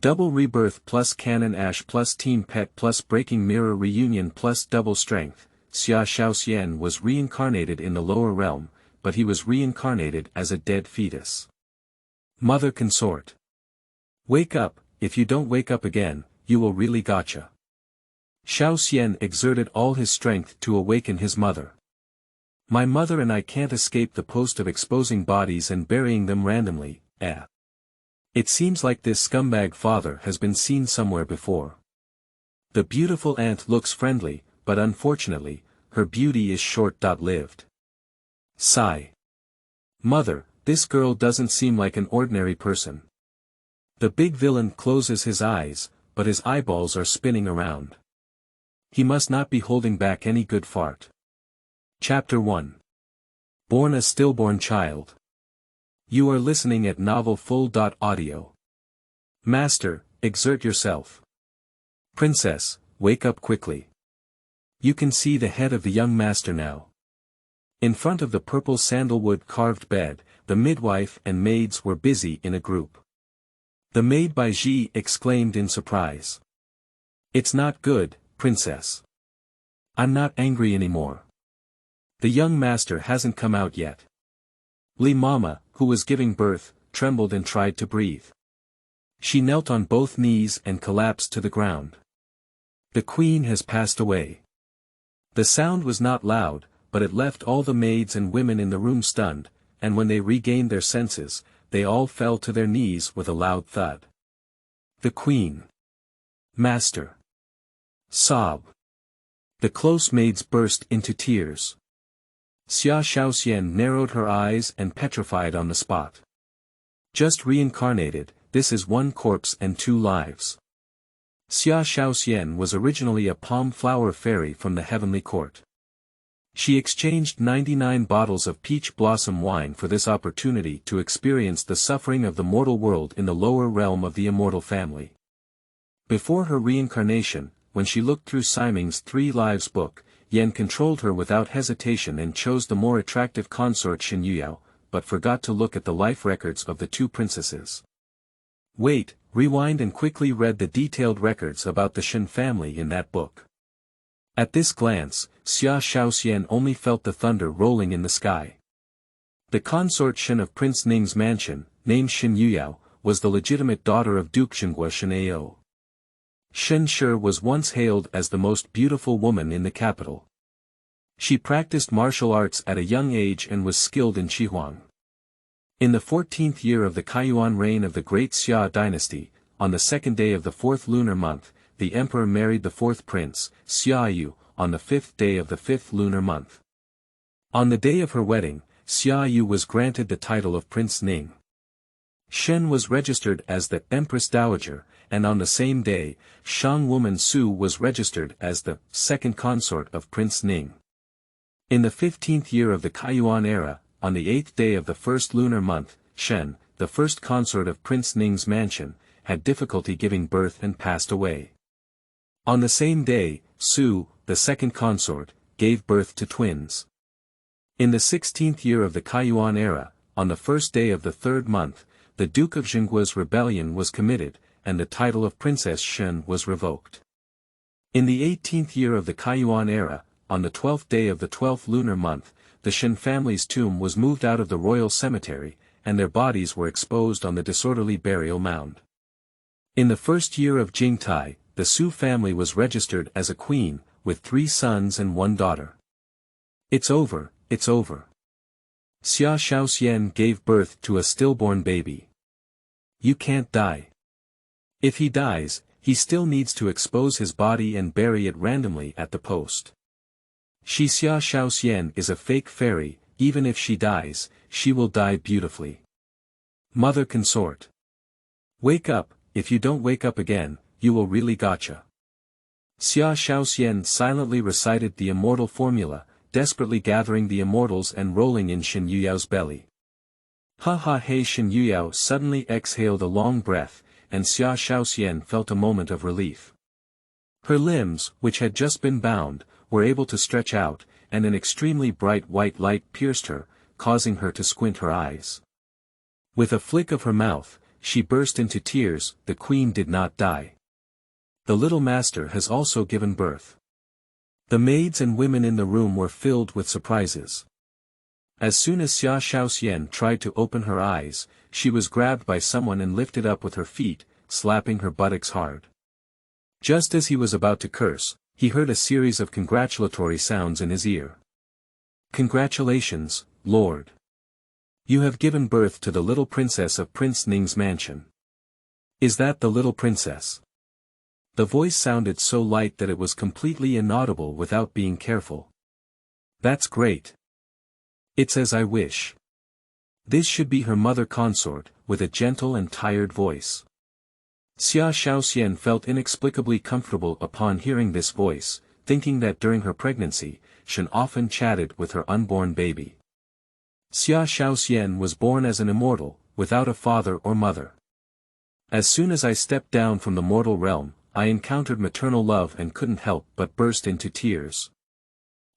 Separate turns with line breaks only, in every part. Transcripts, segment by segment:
Double Rebirth+Cannon Ash+Team Pet+Breaking Mirror Reunion+Double Strength. Xia Xiaoxian was reincarnated in the lower realm, but he was reincarnated as a dead fetus. Mother Consort. Wake up, if you don't wake up again, you will really gacha. Xiao Xian exerted all his strength to awaken his mother. My mother and I can't escape the post of exposing bodies and burying them randomly, It seems like this scumbag father has been seen somewhere before. The beautiful aunt looks friendly, but unfortunately, her beauty is short-lived. Sigh. Mother, this girl doesn't seem like an ordinary person. The big villain closes his eyes, but his eyeballs are spinning around. He must not be holding back any good fart. Chapter 1. Born a stillborn child. You are listening at novelfull.audio. Master, exert yourself. Princess, wake up quickly. You can see the head of the young master now. In front of the purple sandalwood carved bed, the midwife and maids were busy in a group. The maid by Xi exclaimed in surprise. It's not good, princess. I'm not angry anymore. The young master hasn't come out yet. Li Mama, who was giving birth, trembled and tried to breathe. She knelt on both knees and collapsed to the ground. The queen has passed away. The sound was not loud, but it left all the maids and women in the room stunned, and when they regained their senses, they all fell to their knees with a loud thud. The queen. Master. Sob. The close maids burst into tears. Xia Xiaoxian narrowed her eyes and petrified on the spot. Just reincarnated, this is one corpse and two lives. Xia Xiaoxian was originally a palm flower fairy from the heavenly court. She exchanged 99 bottles of peach blossom wine for this opportunity to experience the suffering of the mortal world in the lower realm of the immortal family. Before her reincarnation, when she looked through Siming's 3 Lives book, Yan controlled her without hesitation and chose the more attractive consort Xinyuyao, but forgot to look at the life records of the 2 princesses. Wait, rewind and quickly read the detailed records about the Shen family in that book. At this glance, Xia Xiaoxian only felt the thunder rolling in the sky. The consort Shen of Prince Ning's mansion, named Xinyuyao, was the legitimate daughter of Duke Xinghua Shenao. Shen Shi was once hailed as the most beautiful woman in the capital. She practiced martial arts at a young age and was skilled in Qihuang. In the 14th year of the Kaiyuan reign of the Great Xia dynasty, on the 2nd day of the 4th lunar month, the emperor married the 4th prince, Xiaoyu, on the 5th day of the 5th lunar month. On the day of her wedding, Xiaoyu was granted the title of Prince Ning. Shen was registered as the Empress Dowager, and on the same day, Shang woman Su was registered as the second consort of Prince Ning. In the 15th year of the Kaiyuan era, on the 8th day of the 1st lunar month, Shen, the first consort of Prince Ning's mansion, had difficulty giving birth and passed away. On the same day, Su, the second consort, gave birth to twins. In the 16th year of the Kaiyuan era, on the 1st day of the 3rd month, the Duke of Xinghua's rebellion was committed, and the title of Princess Shen was revoked. In the 18th year of the Kaiyuan era, on the 12th day of the 12th lunar month, the Shen family's tomb was moved out of the royal cemetery, and their bodies were exposed on the disorderly burial mound. In the 1st year of Jingtai, the Su family was registered as a queen, with 3 sons and 1 daughter. It's over, it's over. Xia Xiaoxian gave birth to a stillborn baby. You can't die. If he dies, he still needs to expose his body and bury it randomly at the post. Xia Xiaoxian is a fake fairy, even if she dies, she will die beautifully. Mother Consort. Wake up, if you don't wake up again, you will really gacha. Xia Xiaoxian silently recited the immortal formula, desperately gathering the immortals and rolling in Xinyuyao's belly. Ha ha hey Xinyuyao suddenly exhaled a long breath, and Xia Xiaoxian felt a moment of relief. Her limbs, which had just been bound, were able to stretch out, and an extremely bright white light pierced her, causing her to squint her eyes. With a flick of her mouth, she burst into tears. The queen did not die. The little master has also given birth. The maids and women in the room were filled with surprises. As soon as Xia Xiaoxian tried to open her eyes, she was grabbed by someone and lifted up with her feet, slapping her buttocks hard. Just as he was about to curse, he heard a series of congratulatory sounds in his ear. "Congratulations, Lord. You have given birth to the little princess of Prince Ning's mansion." "Is that the little princess?" The voice sounded so light that it was completely inaudible without being careful. "That's great. It's as I wish." This should be her mother consort, with a gentle and tired voice. Xia Xiaoxian felt inexplicably comfortable upon hearing this voice, thinking that during her pregnancy, Shen often chatted with her unborn baby. Xia Xiaoxian was born as an immortal, without a father or mother. "As soon as I stepped down from the mortal realm, I encountered maternal love and couldn't help but burst into tears."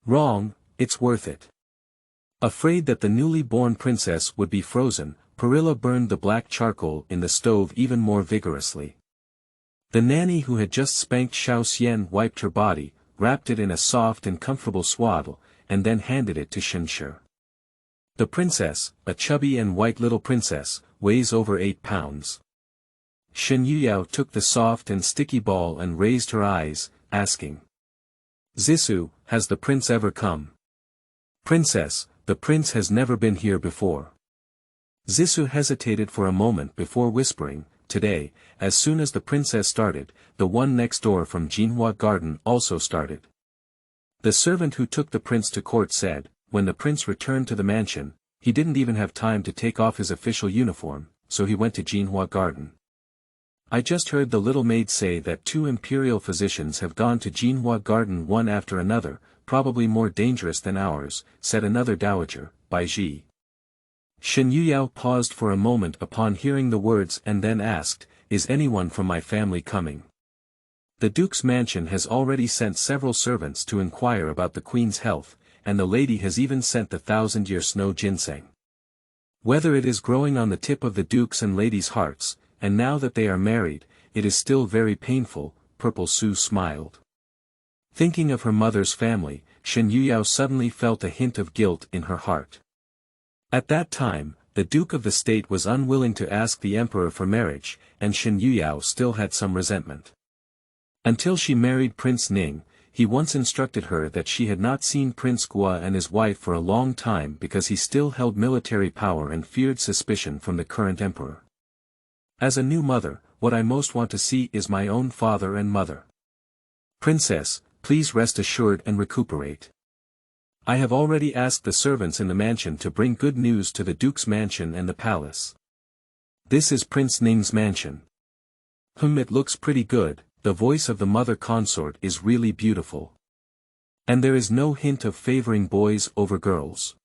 "Wrong, it's worth it." Afraid that the newly born princess would be frozen, Perilla burned the black charcoal in the stove even more vigorously. The nanny who had just spanked Xiao Xian wiped her body, wrapped it in a soft and comfortable swaddle, and then handed it to Shenshi. The princess, a chubby and white little princess, weighs over 8 pounds. Shen Yuyao took the soft and sticky ball and raised her eyes, asking. "Zissou, has the prince ever come?" "Princess, the prince has never been here before." Zissou hesitated for a moment before whispering, "Today, as soon as the princess started, the one next door from Jinhua Garden also started." The servant who took the prince to court said, when the prince returned to the mansion, he didn't even have time to take off his official uniform, so he went to Jinhua Garden. "I just heard the little maid say that 2 imperial physicians have gone to Jinhua Garden one after another, probably more dangerous than ours," said another dowager, Baiji. Shen Yuyao paused for a moment upon hearing the words and then asked, "Is anyone from my family coming?" The duke's mansion has already sent several servants to inquire about the queen's health, and the lady has even sent the 1,000-year snow ginseng. Whether it is growing on the tip of the duke's and lady's hearts, and now that they are married, it is still very painful, Purple Sue smiled. Thinking of her mother's family, Shen Yuyao suddenly felt a hint of guilt in her heart. At that time, the Duke of the State was unwilling to ask the Emperor for marriage, and Shen Yuyao still had some resentment. Until she married Prince Ning, he once instructed her that she had not seen Prince Gua and his wife for a long time because he still held military power and feared suspicion from the current emperor. "As a new mother, what I most want to see is my own father and mother. Princess, please rest assured and recuperate. I have already asked the servants in the mansion to bring good news to the Duke's mansion and the palace. This is Prince Ning's mansion. It looks pretty good, the voice of the mother consort is really beautiful. And there is no hint of favoring boys over girls.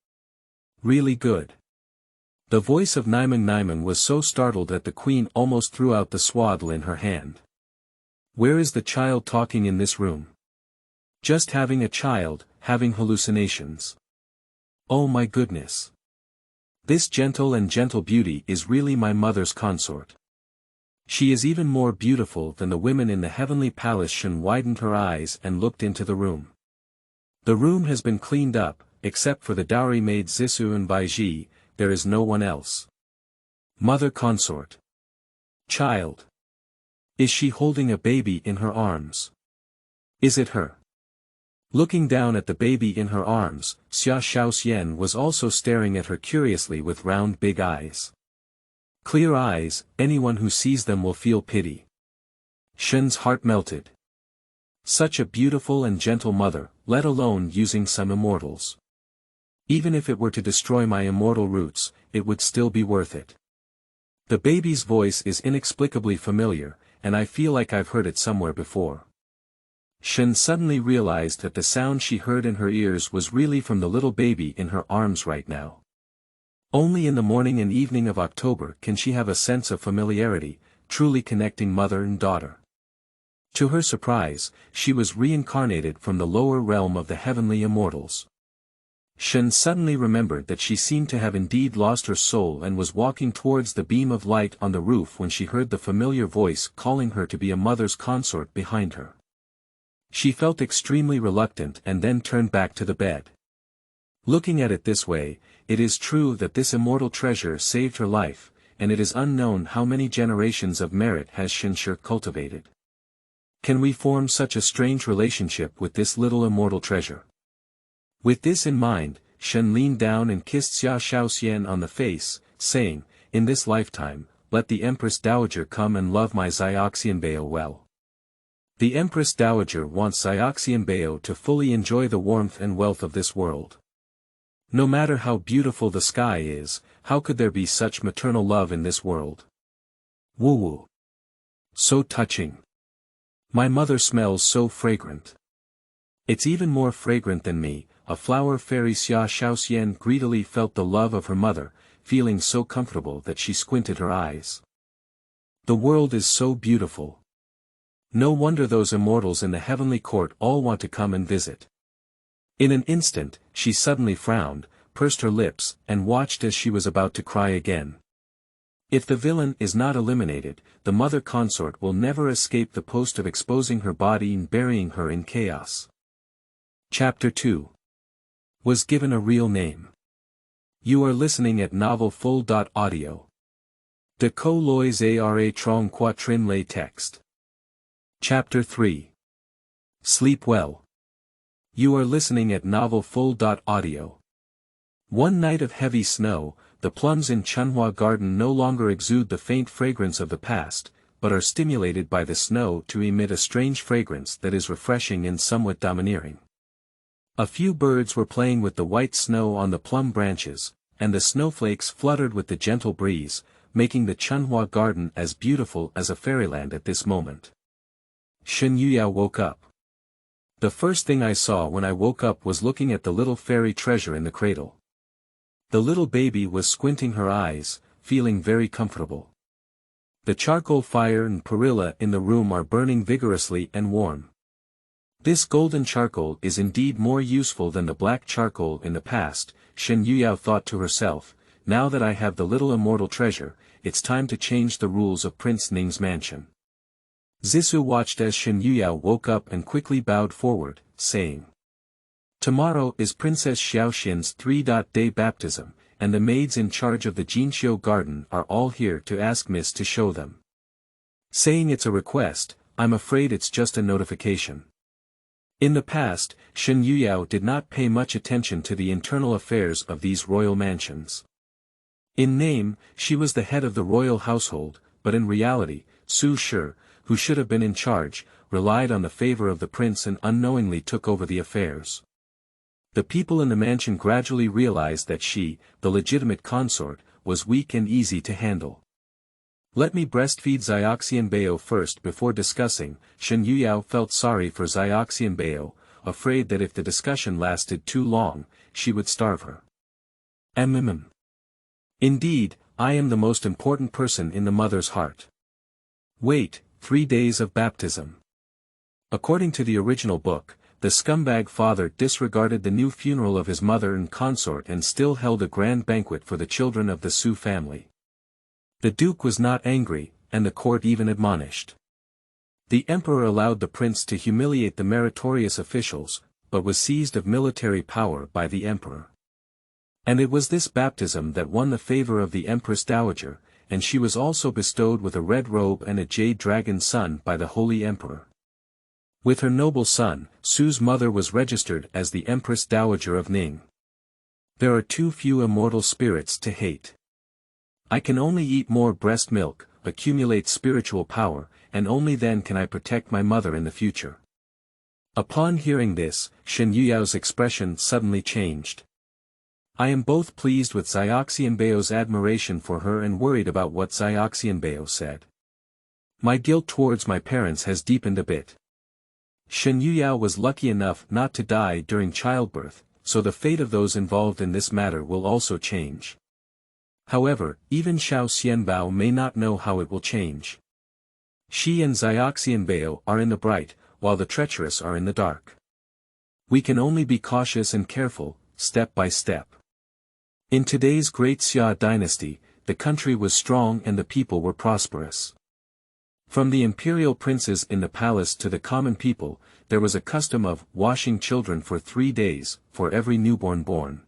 Really good." The voice of Naiman was so startled that the queen almost threw out the swaddle in her hand. "Where is the child talking in this room?" "Just having a child, having hallucinations." "Oh my goodness. This gentle beauty is really my mother's consort. She is even more beautiful than the women in the heavenly palace." Shen widened her eyes and looked into the room. The room has been cleaned up, except for the dowry maid Zissou and Baiji, there is no one else. Mother consort. Child. Is she holding a baby in her arms? Is it her? Looking down at the baby in her arms, Xia Xiaoxian was also staring at her curiously with round big eyes. Clear eyes, anyone who sees them will feel pity. Shen's heart melted. Such a beautiful and gentle mother, let alone using some immortals. Even if it were to destroy my immortal roots, it would still be worth it. The baby's voice is inexplicably familiar, and I feel like I've heard it somewhere before. Shen suddenly realized that the sound she heard in her ears was really from the little baby in her arms right now. Only in the morning and evening of October can she have a sense of familiarity, truly connecting mother and daughter. To her surprise, she was reincarnated from the lower realm of the heavenly immortals. Shen suddenly remembered that she seemed to have indeed lost her soul and was walking towards the beam of light on the roof when she heard the familiar voice calling her to be a mother's consort behind her. She felt extremely reluctant and then turned back to the bed. Looking at it this way, it is true that this immortal treasure saved her life, and it is unknown how many generations of merit has Shenshi cultivated. Can we form such a strange relationship with this little immortal treasure? With this in mind, Shen leaned down and kissed Xia Xiaoxian on the face, saying, "In this lifetime, let the Empress Dowager come and love my Xiaoxian well." The Empress Dowager wants Xiaoxian to fully enjoy the warmth and wealth of this world. No matter how beautiful the sky is, how could there be such maternal love in this world? Woo-woo. So touching. My mother smells so fragrant. It's even more fragrant than me. A flower fairy. Xia Xiaoxian greedily felt the love of her mother, feeling so comfortable that she squinted her eyes. The world is so beautiful. No wonder those immortals in the heavenly court all want to come and visit. In an instant, she suddenly frowned, pursed her lips, and watched as she was about to cry again. If the villain is not eliminated, the mother consort will never escape the post of exposing her body and burying her in chaos. Chapter 2. Was given a real name. You are listening at Novel Full. Audio. De co lois ara trong quatrin lay text. Chapter 3. Sleep well. You are listening at Novel Full. Audio. One night of heavy snow, the plums in Chunhua Garden no longer exude the faint fragrance of the past, but are stimulated by the snow to emit a strange fragrance that is refreshing and somewhat domineering. A few birds were playing with the white snow on the plum branches, and the snowflakes fluttered with the gentle breeze, making the Chunhua Garden as beautiful as a fairyland at this moment. Shen Yuyao woke up. The first thing I saw when I woke up was looking at the little fairy treasure in the cradle. The little baby was squinting her eyes, feeling very comfortable. The charcoal fire and perilla in the room are burning vigorously and warm. This golden charcoal is indeed more useful than the black charcoal in the past, Shen Yuyao thought to herself. Now that I have the little immortal treasure, it's time to change the rules of Prince Ning's mansion. Zissou watched as Shen Yuyao woke up and quickly bowed forward, saying, "Tomorrow is Princess Xiao Xian's 3-day baptism, and the maids in charge of the Jinqiu Garden are all here to ask Miss to show them." Saying it's a request, I'm afraid it's just a notification. In the past, Shen Yuyao did not pay much attention to the internal affairs of these royal mansions. In name, she was the head of the royal household, but in reality, Su Shi, who should have been in charge, relied on the favor of the prince and unknowingly took over the affairs. The people in the mansion gradually realized that she, the legitimate consort, was weak and easy to handle. Let me breastfeed Xiaoxian first before discussing. Shen Yuyao felt sorry for Xiaoxian, afraid that if the discussion lasted too long, she would starve her. Indeed, I am the most important person in the mother's heart. Wait, 3 days of baptism. According to the original book, the scumbag father disregarded the new funeral of his mother and consort and still held a grand banquet for the children of the Su family. The duke was not angry, and the court even admonished. The emperor allowed the prince to humiliate the meritorious officials, but was seized of military power by the emperor. And it was this baptism that won the favor of the Empress Dowager, and she was also bestowed with a red robe and a jade dragon son by the holy emperor. With her noble son, Su's mother was registered as the Empress Dowager of Ning. There are too few immortal spirits to hate. I can only eat more breast milk, accumulate spiritual power, and only then can I protect my mother in the future. Upon hearing this, Shen Yuyao's expression suddenly changed. I am both pleased with Xiaoxian's admiration for her and worried about what Xiaoxian said. My guilt towards my parents has deepened a bit. Shen Yuyao was lucky enough not to die during childbirth, so the fate of those involved in this matter will also change. However, even Xiao Xian may not know how it will change. She and Xiaoxian are in the bright, while the treacherous are in the dark. We can only be cautious and careful, step by step. In today's great Xia dynasty, the country was strong and the people were prosperous. From the imperial princes in the palace to the common people, there was a custom of washing children for 3 days, for every newborn born.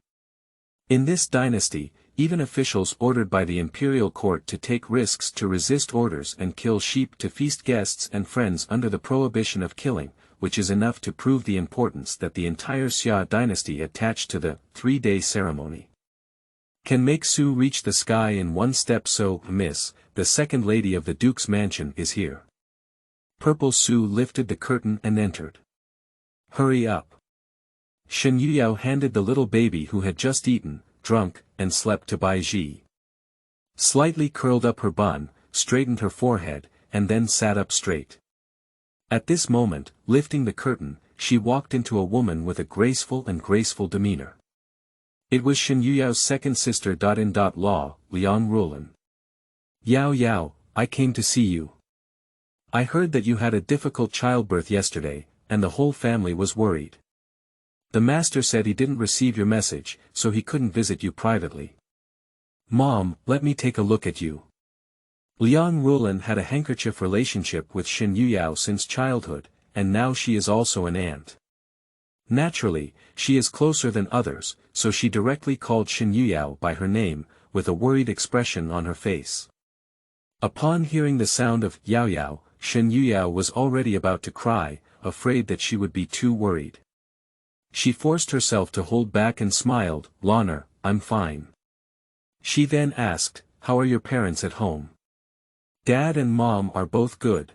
In this dynasty, even officials ordered by the imperial court to take risks to resist orders and kill sheep to feast guests and friends under the prohibition of killing, which is enough to prove the importance that the entire Xia dynasty attached to the 3-day ceremony. Can make Su reach the sky in 1 step, so, Miss, the second lady of the Duke's mansion is here. Purple Su lifted the curtain and entered. Hurry up. Shen Yuyao handed the little baby who had just eaten, drunk, and slept to Bai Ji. Slightly curled up her bun, straightened her forehead, and then sat up straight. At this moment, lifting the curtain, she walked into a woman with a graceful demeanor. It was Shen Yuyao's second sister. Law, Liang Rulan. Yao Yao, I came to see you. I heard that you had a difficult childbirth yesterday, and the whole family was worried. The master said he didn't receive your message, so he couldn't visit you privately. Mom, let me take a look at you. Liang Rulan had a handkerchief relationship with Shen Yuyao since childhood, and now she is also an aunt. Naturally, she is closer than others, so she directly called Shen Yuyao by her name, with a worried expression on her face. Upon hearing the sound of Yao Yao, Shen Yuyao was already about to cry, afraid that she would be too worried. She forced herself to hold back and smiled, Lana, I'm fine. She then asked, how are your parents at home? Dad and Mom are both good.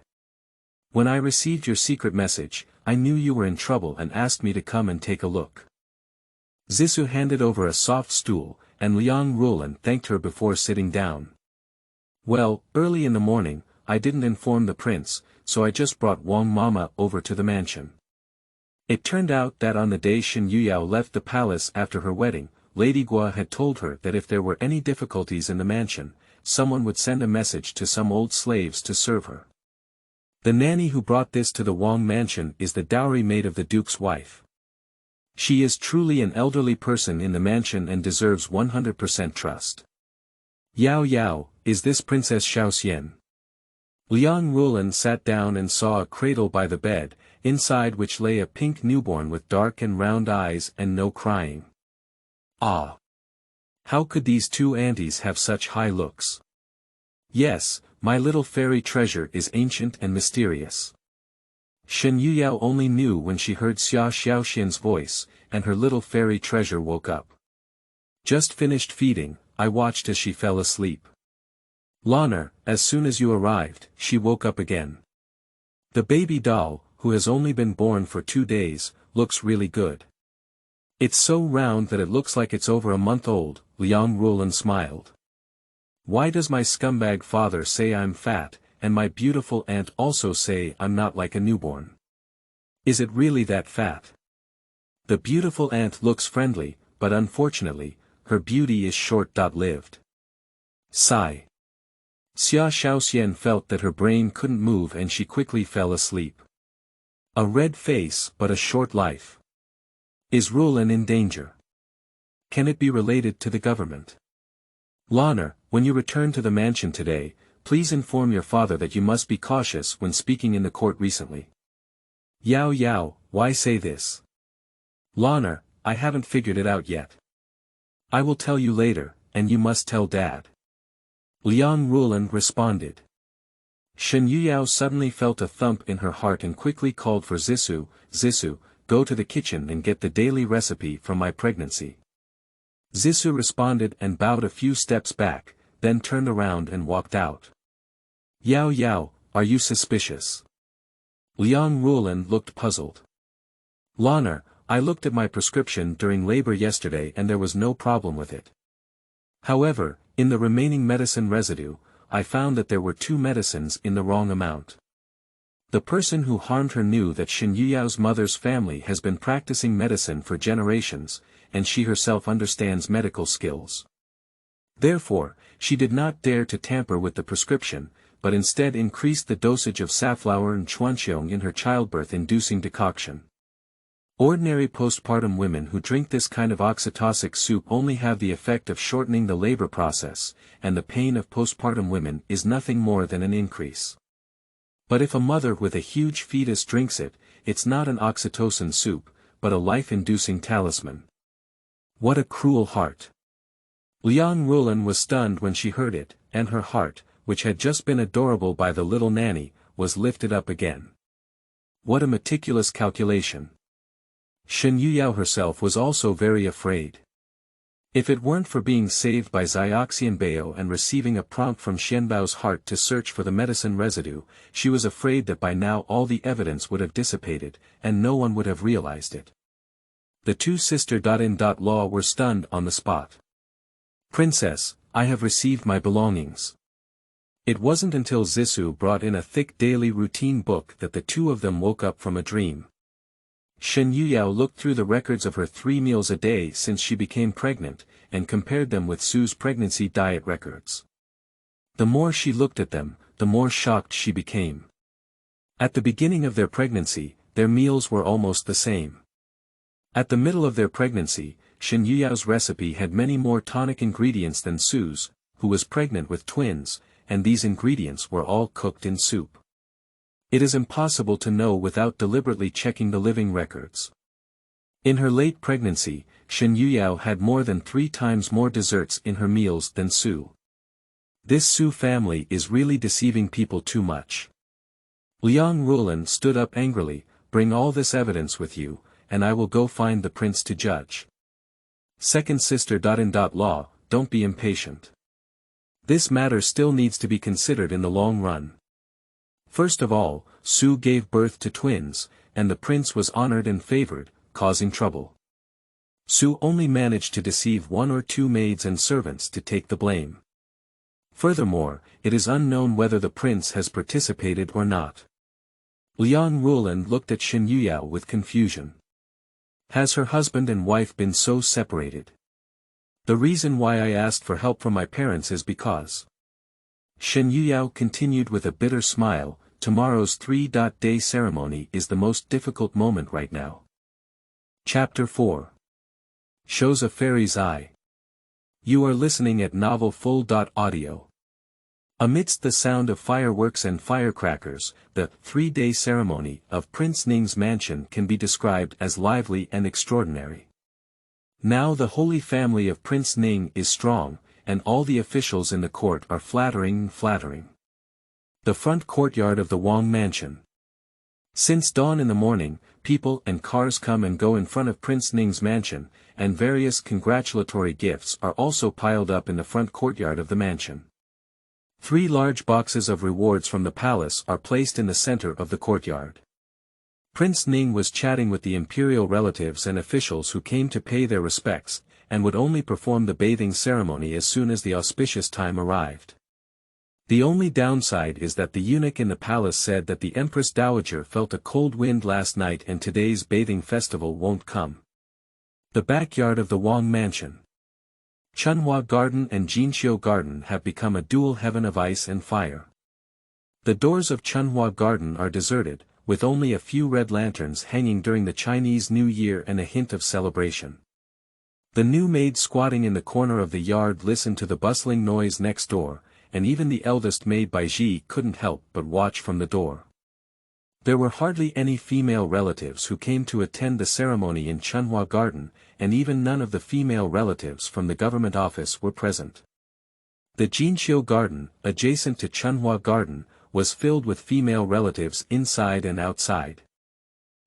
When I received your secret message, I knew you were in trouble and asked me to come and take a look. Zissou handed over a soft stool, and Liang Rulan thanked her before sitting down. Well, early in the morning, I didn't inform the prince, so I just brought Wang Mama over to the mansion. It turned out that on the day Shen Yuyao left the palace after her wedding, Lady Gua had told her that if there were any difficulties in the mansion, someone would send a message to some old slaves to serve her. The nanny who brought this to the Wang mansion is the dowry maid of the duke's wife. She is truly an elderly person in the mansion and deserves 100% trust. Yao Yao, is this Princess Xiao Xian? Liang Rulan sat down and saw a cradle by the bed, inside which lay a pink newborn with dark and round eyes and no crying. Ah! How could these two aunties have such high looks? Yes, my little fairy treasure is ancient and mysterious. Shen Yuyao only knew when she heard Xia Xiaoxian's voice, and her little fairy treasure woke up. Just finished feeding, I watched as she fell asleep. Lana, as soon as you arrived, she woke up again. The baby doll, who has only been born for 2 days, looks really good. It's so round that it looks like it's over a month old, Liang Rulan smiled. Why does my scumbag father say I'm fat, and my beautiful aunt also say I'm not like a newborn? Is it really that fat? The beautiful aunt looks friendly, but unfortunately, her beauty is short-lived. Sigh. Xia Xiaoxian felt that her brain couldn't move and she quickly fell asleep. A red face but a short life. Is Rulan in danger? Can it be related to the government? Lana, when you return to the mansion today, please inform your father that you must be cautious when speaking in the court recently. Yao Yao, why say this? Lana, I haven't figured it out yet. I will tell you later, and you must tell Dad. Liang Rulan responded. Shen Yuyao suddenly felt a thump in her heart and quickly called for Zissou. Zissou, go to the kitchen and get the daily recipe from my pregnancy. Zissou responded and bowed a few steps back, then turned around and walked out. Yao Yao, are you suspicious? Liang Rulan looked puzzled. Lana, I looked at my prescription during labor yesterday and there was no problem with it. However, in the remaining medicine residue, I found that there were 2 medicines in the wrong amount. The person who harmed her knew that Shen Yuyao's mother's family has been practicing medicine for generations, and she herself understands medical skills. Therefore, she did not dare to tamper with the prescription, but instead increased the dosage of safflower and chuanqiong in her childbirth-inducing decoction. Ordinary postpartum women who drink this kind of oxytocic soup only have the effect of shortening the labor process, and the pain of postpartum women is nothing more than an increase. But if a mother with a huge fetus drinks it, it's not an oxytocin soup, but a life-inducing talisman. What a cruel heart. Liang Rulan was stunned when she heard it, and her heart, which had just been adorable by the little nanny, was lifted up again. What a meticulous calculation. Shen Yuyao herself was also very afraid. If it weren't for being saved by Xiaoxian Bao and receiving a prompt from Xianbao's heart to search for the medicine residue, she was afraid that by now all the evidence would have dissipated, and no one would have realized it. The two sister-in-law were stunned on the spot. "Princess, I have received my belongings." It wasn't until Zissou brought in a thick daily routine book that the two of them woke up from a dream. Shen Yuyao looked through the records of her 3 meals a day since she became pregnant, and compared them with Sue's pregnancy diet records. The more she looked at them, the more shocked she became. At the beginning of their pregnancy, their meals were almost the same. At the middle of their pregnancy, Shen Yuyao's recipe had many more tonic ingredients than Sue's, who was pregnant with twins, and these ingredients were all cooked in soup. It is impossible to know without deliberately checking the living records. In her late pregnancy, Shen Yuyao had more than 3 times more desserts in her meals than Sue. This Sue family is really deceiving people too much. Liang Rulan stood up angrily, "Bring all this evidence with you, and I will go find the prince to judge." Second sister-in-law, don't be impatient. This matter still needs to be considered in the long run. First of all, Sue gave birth to twins, and the prince was honored and favored, causing trouble. Sue only managed to deceive 1 or 2 maids and servants to take the blame. Furthermore, it is unknown whether the prince has participated or not. Liang Rulan looked at Shen Yuyao with confusion. Has her husband and wife been so separated? The reason why I asked for help from my parents is because. Shen Yuyao continued with a bitter smile, tomorrow's 3-day ceremony is the most difficult moment right now. Chapter 4. Shows a Fairy's Eye. You are listening at Novel Full.audio. Amidst the sound of fireworks and firecrackers, the 3-day ceremony of Prince Ning's mansion can be described as lively and extraordinary. Now the holy family of Prince Ning is strong, and all the officials in the court are flattering. The front courtyard of the Wang mansion. Since dawn in the morning, people and cars come and go in front of Prince Ning's mansion, and various congratulatory gifts are also piled up in the front courtyard of the mansion. 3 large boxes of rewards from the palace are placed in the center of the courtyard. Prince Ning was chatting with the imperial relatives and officials who came to pay their respects, and would only perform the bathing ceremony as soon as the auspicious time arrived. The only downside is that the eunuch in the palace said that the Empress Dowager felt a cold wind last night and today's bathing festival won't come. The backyard of the Wang mansion. Chunhua Garden and Jinxiu Garden have become a dual heaven of ice and fire. The doors of Chunhua Garden are deserted, with only a few red lanterns hanging during the Chinese New Year and a hint of celebration. The new maid squatting in the corner of the yard listened to the bustling noise next door, and even the eldest maid by Ji couldn't help but watch from the door. There were hardly any female relatives who came to attend the ceremony in Chunhua Garden, and even none of the female relatives from the government office were present. The Jinxiu Garden, adjacent to Chunhua Garden, was filled with female relatives inside and outside.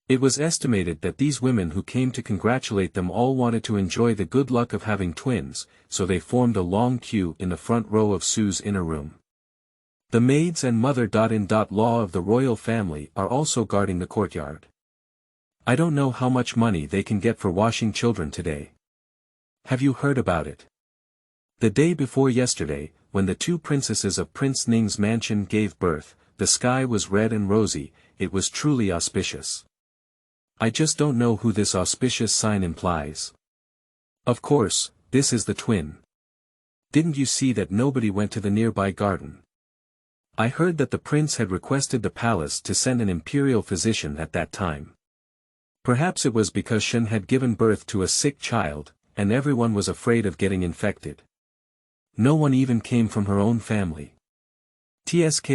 It was estimated that these women who came to congratulate them all wanted to enjoy the good luck of having twins, so they formed a long queue in the front row of Sue's inner room. The maids and mother.In-law of the royal family are also guarding the courtyard. I don't know how much money they can get for washing children today. Have you heard about it? The day before yesterday, when the 2 princesses of Prince Ning's mansion gave birth, the sky was red and rosy, it was truly auspicious. I just don't know who this auspicious sign implies. Of course, this is the twin. Didn't you see that nobody went to the nearby garden? I heard that the prince had requested the palace to send an imperial physician at that time. Perhaps it was because Shen had given birth to a sick child, and everyone was afraid of getting infected. No one even came from her own family. TSK,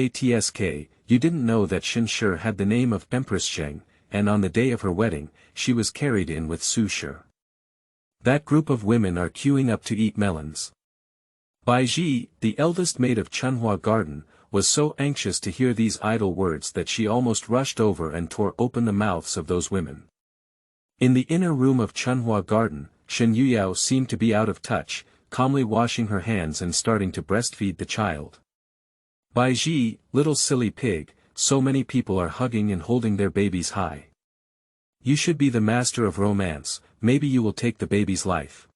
you didn't know that Shen Shi had the name of Empress Sheng, and on the day of her wedding, she was carried in with Su Shi. That group of women are queuing up to eat melons. Bai Ji, the eldest maid of Chunhua Garden, was so anxious to hear these idle words that she almost rushed over and tore open the mouths of those women. In the inner room of Chunhua Garden, Shen Yuyao seemed to be out of touch, calmly washing her hands and starting to breastfeed the child. Bai Ji, little silly pig, so many people are hugging and holding their babies high. You should be the master of romance, maybe you will take the baby's life.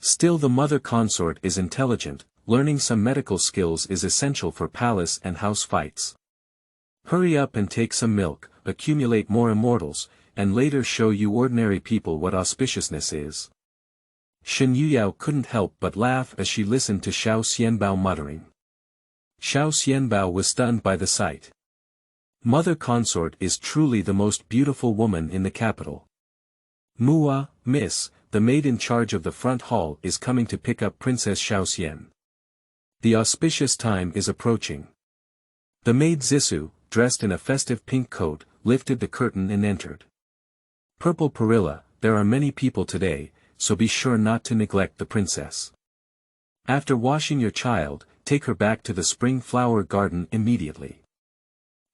Still, the mother consort is intelligent, learning some medical skills is essential for palace and house fights. Hurry up and take some milk, accumulate more immortals, and later show you ordinary people what auspiciousness is. Shen Yuyao couldn't help but laugh as she listened to Xiao Xianbao muttering. Xiao Xianbao was stunned by the sight. Mother consort is truly the most beautiful woman in the capital. Mua, miss, the maid in charge of the front hall is coming to pick up Princess Xiao Xian. The auspicious time is approaching. The maid Zissou, dressed in a festive pink coat, lifted the curtain and entered. Purple Perilla, there are many people today, so be sure not to neglect the princess. After washing your child, take her back to the spring flower garden immediately.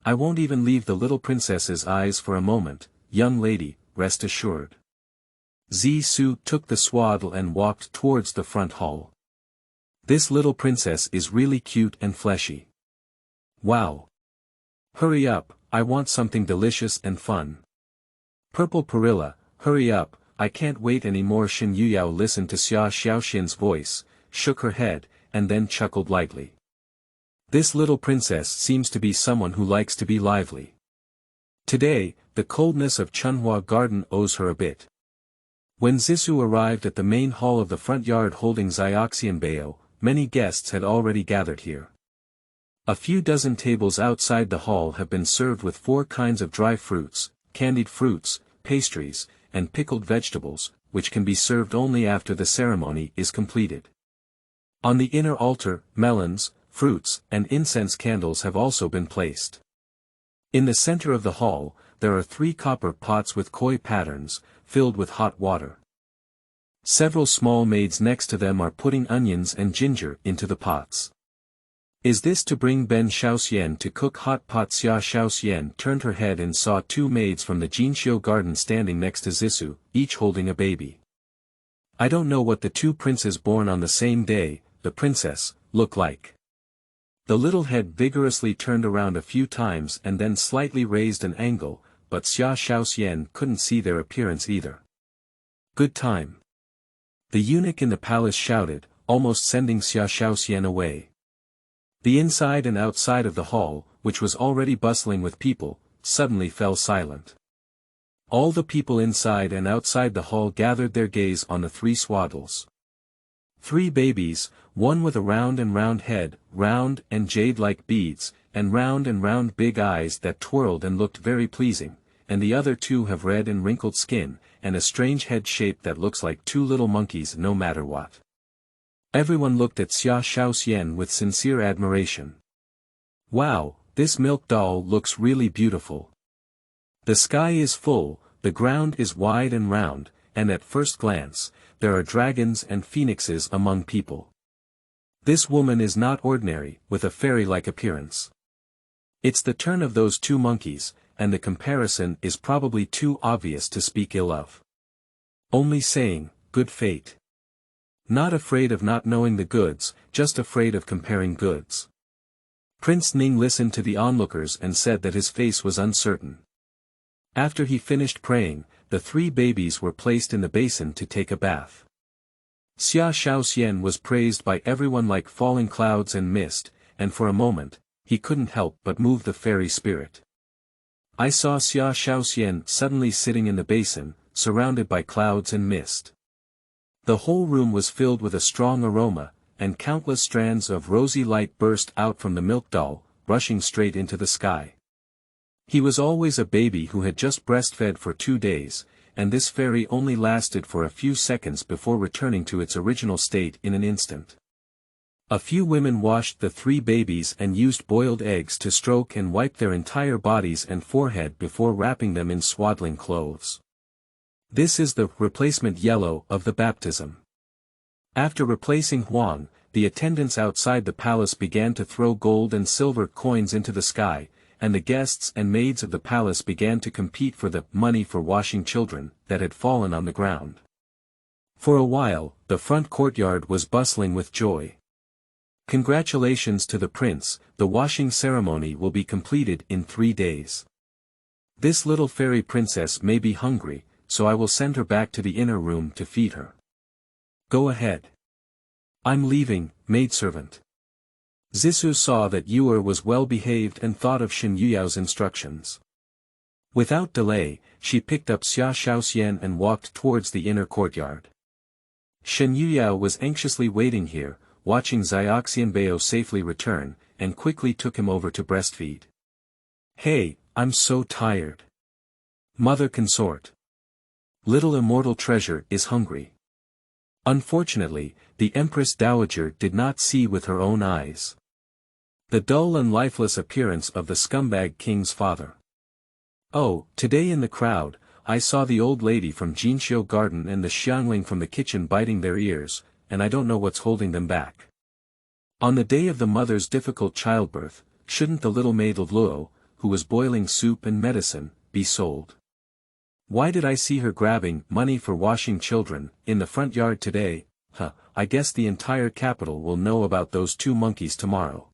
I won't even leave the little princess's eyes for a moment, young lady, rest assured. Zissou took the swaddle and walked towards the front hall. This little princess is really cute and fleshy. Wow. Hurry up, I want something delicious and fun. Purple Perilla, hurry up, I can't wait anymore. Shen Yuyao listened to Xia Xiaoxian's voice, shook her head, and then chuckled lightly. This little princess seems to be someone who likes to be lively. Today, the coldness of Chunhua Garden owes her a bit. When Zissou arrived at the main hall of the front yard holding Xiaoxian Bao, many guests had already gathered here. A few dozen tables outside the hall have been served with 4 kinds of dry fruits, candied fruits, pastries, and pickled vegetables, which can be served only after the ceremony is completed. On the inner altar, melons, fruits, and incense candles have also been placed. In the center of the hall, there are 3 copper pots with koi patterns, filled with hot water. Several small maids next to them are putting onions and ginger into the pots. Is this to bring Ben Xiaoxian to cook hot pot? Xia Xiaoxian turned her head and saw 2 maids from the Jinxiu garden standing next to Zissou, each holding a baby. I don't know what the 2 princes born on the same day, the princess, look like. The little head vigorously turned around a few times and then slightly raised an angle, but Xia Xiaoxian couldn't see their appearance either. Good time. The eunuch in the palace shouted, almost sending Xia Xiaoxian away. The inside and outside of the hall, which was already bustling with people, suddenly fell silent. All the people inside and outside the hall gathered their gaze on the 3 swaddles. 3 babies, one with a round head, round and jade-like beads, and round big eyes that twirled and looked very pleasing, and the other 2 have red and wrinkled skin, and a strange head shape that looks like 2 little monkeys no matter what. Everyone looked at Xia Xiaoxian with sincere admiration. Wow, this milk doll looks really beautiful. The sky is full, the ground is wide and round, and at first glance, there are dragons and phoenixes among people. This woman is not ordinary, with a fairy-like appearance. It's the turn of those 2 monkeys, and the comparison is probably too obvious to speak ill of. Only saying, good fate. Not afraid of not knowing the goods, just afraid of comparing goods. Prince Ning listened to the onlookers and said that his face was uncertain. After he finished praying, the 3 babies were placed in the basin to take a bath. Xia Xiaoxian was praised by everyone like falling clouds and mist, and for a moment, he couldn't help but move the fairy spirit. I saw Xia Xiaoxian suddenly sitting in the basin, surrounded by clouds and mist. The whole room was filled with a strong aroma, and countless strands of rosy light burst out from the milk doll, rushing straight into the sky. He was always a baby who had just breastfed for 2 days, and this fairy only lasted for a few seconds before returning to its original state in an instant. A few women washed the 3 babies and used boiled eggs to stroke and wipe their entire bodies and forehead before wrapping them in swaddling clothes. This is the replacement yellow of the baptism. After replacing Huang, the attendants outside the palace began to throw gold and silver coins into the sky, and the guests and maids of the palace began to compete for the money for washing children that had fallen on the ground. For a while, the front courtyard was bustling with joy. Congratulations to the prince, the washing ceremony will be completed in 3 days. This little fairy princess may be hungry, so I will send her back to the inner room to feed her. Go ahead. I'm leaving, maidservant. Zissou saw that Yuer was well behaved and thought of Shen Yuyao's instructions. Without delay, she picked up Xia Xiaoxian and walked towards the inner courtyard. Shen Yuyao was anxiously waiting here, watching Xiaoxian Bao safely return, and quickly took him over to breastfeed. Hey, I'm so tired. Mother Consort. Little immortal treasure is hungry. Unfortunately, the Empress Dowager did not see with her own eyes the dull and lifeless appearance of the scumbag king's father. Oh, today in the crowd, I saw the old lady from Jinxiu Garden and the Xiangling from the kitchen biting their ears, and I don't know what's holding them back. On the day of the mother's difficult childbirth, shouldn't the little maid of Luo, who was boiling soup and medicine, be sold? Why did I see her grabbing money for washing children in the front yard today? I guess the entire capital will know about those 2 monkeys tomorrow.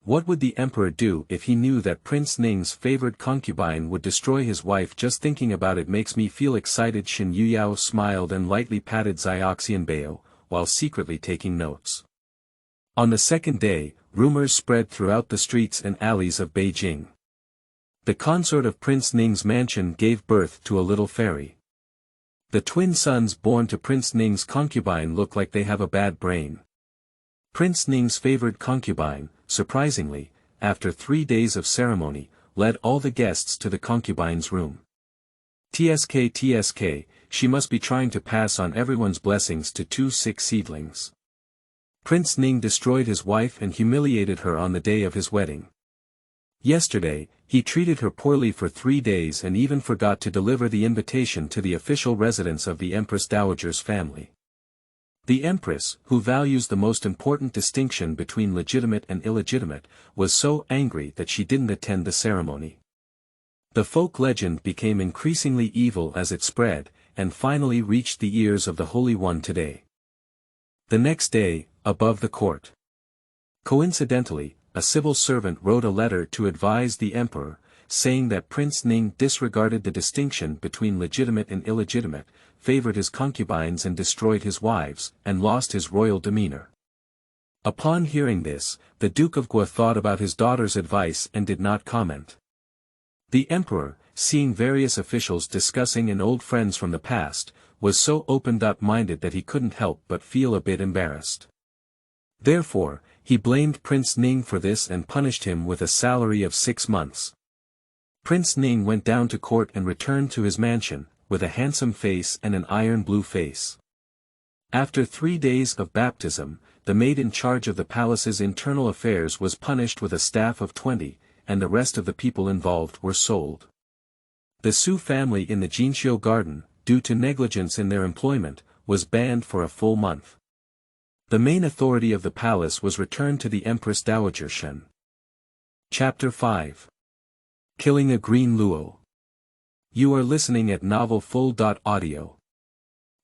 What would the emperor do if he knew that Prince Ning's favored concubine would destroy his wife? Just thinking about it makes me feel excited. Shen Yuyao smiled and lightly patted Xiaoxian Bao, while secretly taking notes. On the second day, rumors spread throughout the streets and alleys of Beijing. The consort of Prince Ning's mansion gave birth to a little fairy. The twin sons born to Prince Ning's concubine look like they have a bad brain. Prince Ning's favored concubine, surprisingly, after 3 days of ceremony, led all the guests to the concubine's room. TSK, she must be trying to pass on everyone's blessings to 2 sick seedlings. Prince Ning destroyed his wife and humiliated her on the day of his wedding. Yesterday, he treated her poorly for 3 days and even forgot to deliver the invitation to the official residence of the Empress Dowager's family. The Empress, who values the most important distinction between legitimate and illegitimate, was so angry that she didn't attend the ceremony. The folk legend became increasingly evil as it spread, and finally reached the ears of the Holy One today. The next day, above the court. Coincidentally, a civil servant wrote a letter to advise the emperor, saying that Prince Ning disregarded the distinction between legitimate and illegitimate, favored his concubines and destroyed his wives, and lost his royal demeanor. Upon hearing this, the Duke of Guo thought about his daughter's advice and did not comment. The emperor, seeing various officials discussing and old friends from the past, was so open-minded that he couldn't help but feel a bit embarrassed. Therefore, he blamed Prince Ning for this and punished him with a salary of 6 months. Prince Ning went down to court and returned to his mansion, with a handsome face and an iron-blue face. After 3 days of baptism, the maid in charge of the palace's internal affairs was punished with a staff of 20, and the rest of the people involved were sold. The Su family in the Jinxiu Garden, due to negligence in their employment, was banned for a full month. The main authority of the palace was returned to the Empress Dowager Shen. Chapter 5. Killing a Green Luo. You are listening at Novel Full. Audio.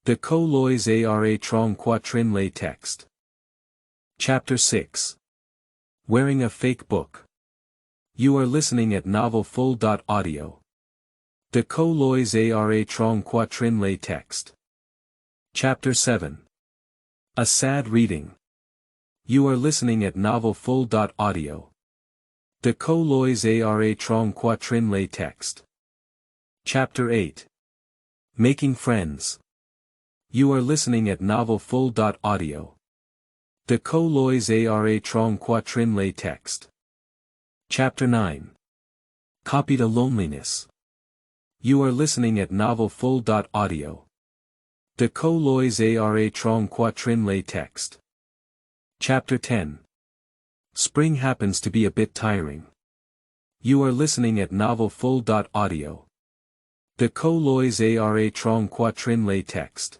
De Co Lois Ara Trong Quatrin Lay Text. Chapter 6. Wearing a Fake Book. You are listening at Novel Full. Audio. De Co Lois Ara Trong Quatrin Lay Text. Chapter 7. A Sad Reading. You are listening at Novel Full. Audio. De Co Lois Ara Trong Quatrin Lay Text. Chapter 8. Making Friends. You are listening at Novel Full. Audio. De Co Lois Ara Trong Quatrin Lay Text. Chapter 9. Copy to loneliness. You are listening at novel full.audio. De co lois ara trong quatrin lay text. Chapter 10. Spring happens to be a bit tiring. You are listening at novel full.audio. De co lois ara trong quatrin lay text.